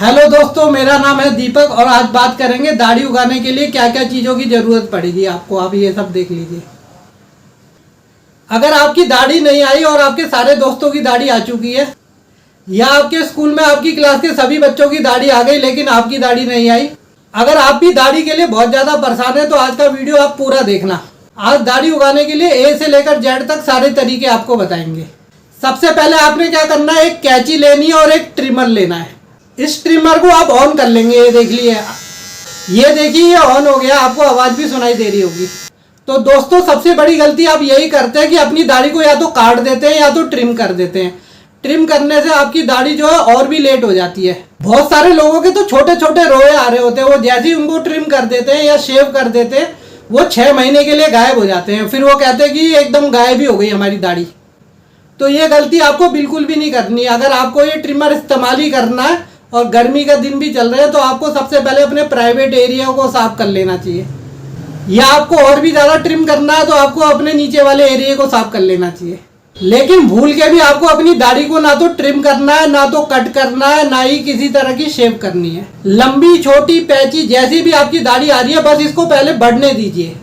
Hello दोस्तों, मेरा नाम है दीपक और आज बात करेंगे दाढ़ी उगाने के लिए क्या क्या चीज़ों की ज़रूरत पड़ेगी आपको। आप ये सब देख लीजिए। अगर आपकी दाढ़ी नहीं आई और आपके सारे दोस्तों की दाढ़ी आ चुकी है, या आपके स्कूल में आपकी क्लास के सभी बच्चों की दाढ़ी आ गई लेकिन आपकी दाढ़ी नहीं आई, अगर आप भी दाढ़ी के लिए बहुत ज़्यादा परेशान है तो आज का वीडियो आप पूरा देखना। आज दाढ़ी उगाने के लिए ए से लेकर जेड तक सारे तरीके आपको बताएंगे। सबसे पहले आपने क्या करना है, एक कैंची लेनी है और एक ट्रिमर लेना है। इस ट्रिमर को आप ऑन कर लेंगे। ये देख लिए, ये देखिए ये ऑन हो गया, आपको आवाज़ भी सुनाई दे रही होगी। तो दोस्तों, सबसे बड़ी गलती आप यही करते हैं कि अपनी दाढ़ी को या तो काट देते हैं या तो ट्रिम कर देते हैं। ट्रिम करने से आपकी दाढ़ी जो है और भी लेट हो जाती है। बहुत सारे लोगों के तो छोटे छोटे रोए आ रहे होते हैं, वो जैसे ही उनको ट्रिम कर देते हैं या शेव कर देते हैं वो 6 महीने के लिए गायब हो जाते हैं। फिर वो कहते हैं कि एकदम गायब ही हो गई हमारी दाढ़ी। तो ये गलती आपको बिल्कुल भी नहीं करनी है। अगर आपको ये ट्रिमर इस्तेमाल ही करना है और गर्मी का दिन भी चल रहे हैं तो आपको सबसे पहले अपने प्राइवेट एरिया को साफ कर लेना चाहिए। या आपको और भी ज़्यादा ट्रिम करना है तो आपको अपने नीचे वाले एरिया को साफ कर लेना चाहिए। लेकिन भूल के भी आपको अपनी दाढ़ी को ना तो ट्रिम करना है, ना तो कट करना है, ना ही किसी तरह की शेव करनी है। लंबी छोटी पैची जैसी भी आपकी दाढ़ी आ रही है, बस इसको पहले बढ़ने दीजिए।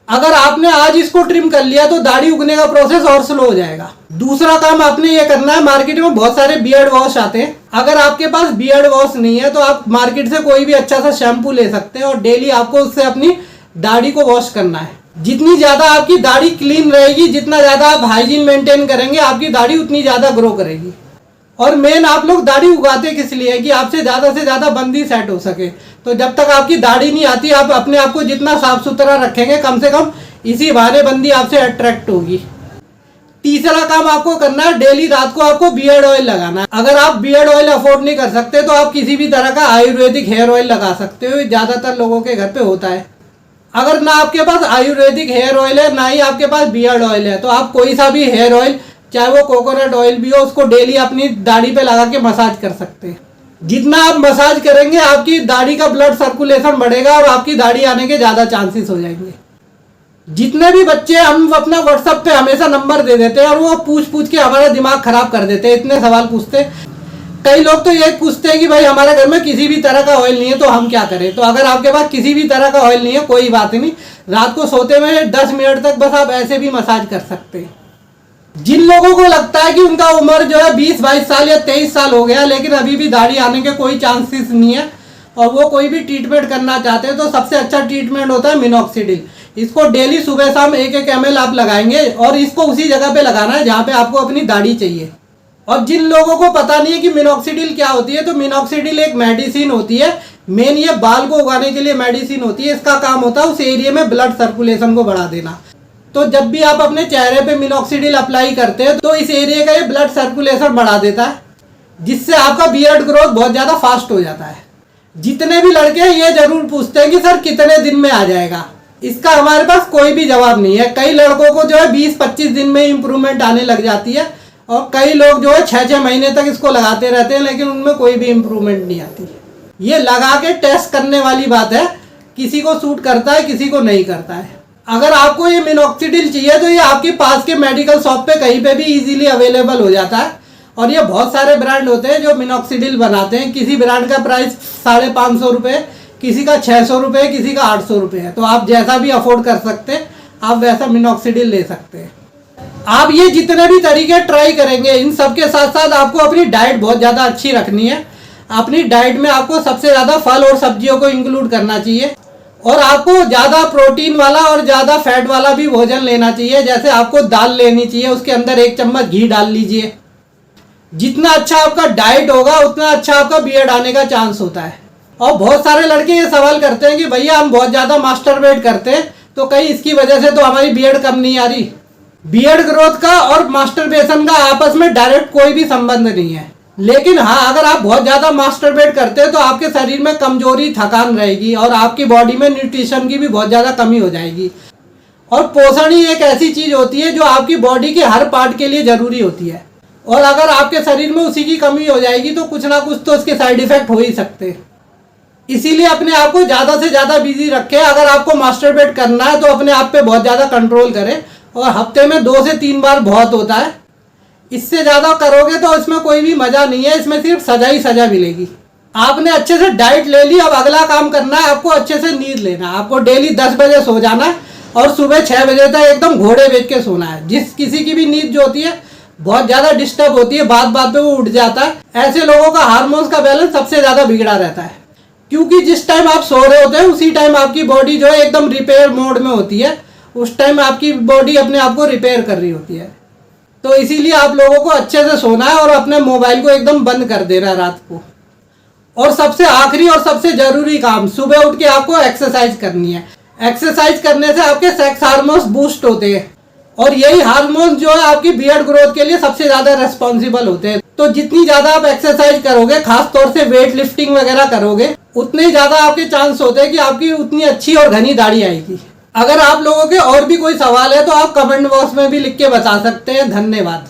अगर आपने आज इसको ट्रिम कर लिया तो दाढ़ी उगने का प्रोसेस और स्लो हो जाएगा। दूसरा काम आपने ये करना है, मार्केट में बहुत सारे बियर्ड वॉश आते हैं। अगर आपके पास बियर्ड वॉश नहीं है तो आप मार्केट से कोई भी अच्छा सा शैम्पू ले सकते हैं और डेली आपको उससे अपनी दाढ़ी को वॉश करना है। जितनी ज़्यादा आपकी दाढ़ी क्लीन रहेगी, जितना ज़्यादा आप हाइजीन मेंटेन करेंगे, आपकी दाढ़ी उतनी ज़्यादा ग्रो करेगी। और मेन आप लोग दाढ़ी उगाते किस लिए है कि आपसे से ज़्यादा बंदी सेट हो सके। तो जब तक आपकी दाढ़ी नहीं आती, आप अपने आप को जितना साफ सुथरा रखेंगे, कम से कम इसी बहाने बंदी आपसे अट्रैक्ट होगी। तीसरा काम आपको करना है, डेली रात को आपको बियर्ड ऑयल लगाना है। अगर आप बियर्ड ऑयल अफोर्ड नहीं कर सकते तो आप किसी भी तरह का आयुर्वेदिक हेयर ऑयल लगा सकते हो। ज़्यादातर लोगों के घर पे होता है। अगर ना आपके पास आयुर्वेदिक हेयर ऑयल है, ना ही आपके पास बियर्ड ऑयल है, तो आप कोई सा भी हेयर ऑयल, चाहे वो कोकोनट ऑयल भी हो, उसको डेली अपनी दाढ़ी पे लगा के मसाज कर सकते हैं। जितना आप मसाज करेंगे आपकी दाढ़ी का ब्लड सर्कुलेशन बढ़ेगा और आपकी दाढ़ी आने के ज़्यादा चांसेस हो जाएंगे। जितने भी बच्चे, हम अपना व्हाट्सएप पे हमेशा नंबर दे देते हैं और वो पूछ के हमारा दिमाग खराब कर देते हैं। इतने सवाल पूछते हैं। कई लोग तो ये पूछते हैं कि भाई हमारे घर में किसी भी तरह का ऑयल नहीं है तो हम क्या करें। तो अगर आपके पास किसी भी तरह का ऑयल नहीं है, कोई बात नहीं, रात को सोते में 10 मिनट तक बस आप ऐसे भी मसाज कर सकते हैं। जिन लोगों को लगता है कि उनका उम्र जो है 20-22 साल या 23 साल हो गया लेकिन अभी भी दाढ़ी आने के कोई चांसेस नहीं है और वो कोई भी ट्रीटमेंट करना चाहते हैं, तो सबसे अच्छा ट्रीटमेंट होता है मिनॉक्सिडिल। इसको डेली सुबह शाम 1-1 ml आप लगाएंगे और इसको उसी जगह पे लगाना है जहाँ पे आपको अपनी दाढ़ी चाहिए। और जिन लोगों को पता नहीं है कि मिनॉक्सिडिल क्या होती है, तो मिनॉक्सिडिल एक मेडिसिन होती है। मेन ये बाल को उगाने के लिए मेडिसिन होती है। इसका काम होता है उस एरिया में ब्लड सर्कुलेशन को बढ़ा देना। तो जब भी आप अपने चेहरे पे मिनॉक्सिडिल अप्लाई करते हैं तो इस एरिया का ये ब्लड सर्कुलेशन बढ़ा देता है, जिससे आपका बियर्ड ग्रोथ बहुत ज़्यादा फास्ट हो जाता है। जितने भी लड़के हैं ये जरूर पूछते हैं कि सर कितने दिन में आ जाएगा। इसका हमारे पास कोई भी जवाब नहीं है। कई लड़कों को जो है 20-25 दिन में इंप्रूवमेंट आने लग जाती है और कई लोग जो है 6-6 महीने तक इसको लगाते रहते हैं लेकिन उनमें कोई भी इंप्रूवमेंट नहीं आती। ये लगा के टेस्ट करने वाली बात है। किसी को सूट करता है, किसी को नहीं करता है। अगर आपको ये मिनॉक्सिडिल चाहिए तो ये आपके पास के मेडिकल शॉप पे कहीं पे भी इजीली अवेलेबल हो जाता है। और ये बहुत सारे ब्रांड होते हैं जो मिनॉक्सिडिल बनाते हैं। किसी ब्रांड का प्राइस 550 रुपये, किसी का 600 रुपये, किसी का 800 रुपये है। तो आप जैसा भी अफोर्ड कर सकते हैं आप वैसा मिनॉक्सिडिल ले सकते हैं। आप ये जितने भी तरीके ट्राई करेंगे, इन सब के साथ साथ आपको अपनी डाइट बहुत ज़्यादा अच्छी रखनी है। अपनी डाइट में आपको सबसे ज़्यादा फल और सब्जियों को इंक्लूड करना चाहिए और आपको ज़्यादा प्रोटीन वाला और ज़्यादा फैट वाला भी भोजन लेना चाहिए। जैसे आपको दाल लेनी चाहिए, उसके अंदर 1 चम्मच घी डाल लीजिए। जितना अच्छा आपका डाइट होगा उतना अच्छा आपका बियर्ड आने का चांस होता है। और बहुत सारे लड़के ये सवाल करते हैं कि भैया हम बहुत ज़्यादा मास्टरबेट करते हैं तो कहीं इसकी वजह से तो हमारी बियर्ड कम नहीं आ रही। बियर्ड ग्रोथ का और मास्टरबेशन का आपस में डायरेक्ट कोई भी संबंध नहीं है। लेकिन हाँ, अगर आप बहुत ज़्यादा मास्टरबेट करते हैं तो आपके शरीर में कमजोरी, थकान रहेगी और आपकी बॉडी में न्यूट्रिशन की भी बहुत ज़्यादा कमी हो जाएगी। और पोषण ही एक ऐसी चीज़ होती है जो आपकी बॉडी के हर पार्ट के लिए ज़रूरी होती है। और अगर आपके शरीर में उसी की कमी हो जाएगी तो कुछ ना कुछ तो उसके साइड इफेक्ट हो ही सकते हैं। इसीलिए अपने आप को ज़्यादा से ज़्यादा बिजी रखें। अगर आपको मास्टरबेट करना है तो अपने आप पे बहुत ज़्यादा कंट्रोल करें और हफ्ते में 2 से 3 बार बहुत होता है। इससे ज़्यादा करोगे तो इसमें कोई भी मज़ा नहीं है, इसमें सिर्फ सजा ही सजा मिलेगी। आपने अच्छे से डाइट ले ली, अब अगला काम करना है आपको अच्छे से नींद लेना है। आपको डेली 10 बजे सो जाना है और सुबह 6 बजे तक एकदम घोड़े बेच के सोना है। जिस किसी की भी नींद जो होती है बहुत ज़्यादा डिस्टर्ब होती है, बात बात पे वो उठ जाता है, ऐसे लोगों का हार्मोन्स का बैलेंस सबसे ज़्यादा बिगड़ा रहता है। क्योंकि जिस टाइम आप सो रहे होते हैं उसी टाइम आपकी बॉडी जो है एकदम रिपेयर मोड में होती है, उस टाइम आपकी बॉडी अपने आप को रिपेयर कर रही होती है। तो इसीलिए आप लोगों को अच्छे से सोना है और अपने मोबाइल को एकदम बंद कर देना है रात को। और सबसे आखिरी और सबसे जरूरी काम, सुबह उठ के आपको एक्सरसाइज करनी है। एक्सरसाइज करने से आपके सेक्स हार्मोन्स बूस्ट होते हैं और यही हार्मोन्स जो है आपकी बियर्ड ग्रोथ के लिए सबसे ज्यादा रेस्पॉन्सिबल होते हैं। तो जितनी ज्यादा आप एक्सरसाइज करोगे, खास तौर से वेट लिफ्टिंग वगैरह करोगे, उतने ही ज्यादा आपके चांस होते हैं कि आपकी उतनी अच्छी और घनी दाढ़ी आएगी। अगर आप लोगों के और भी कोई सवाल है तो आप कमेंट बॉक्स में भी लिख के बता सकते हैं। धन्यवाद।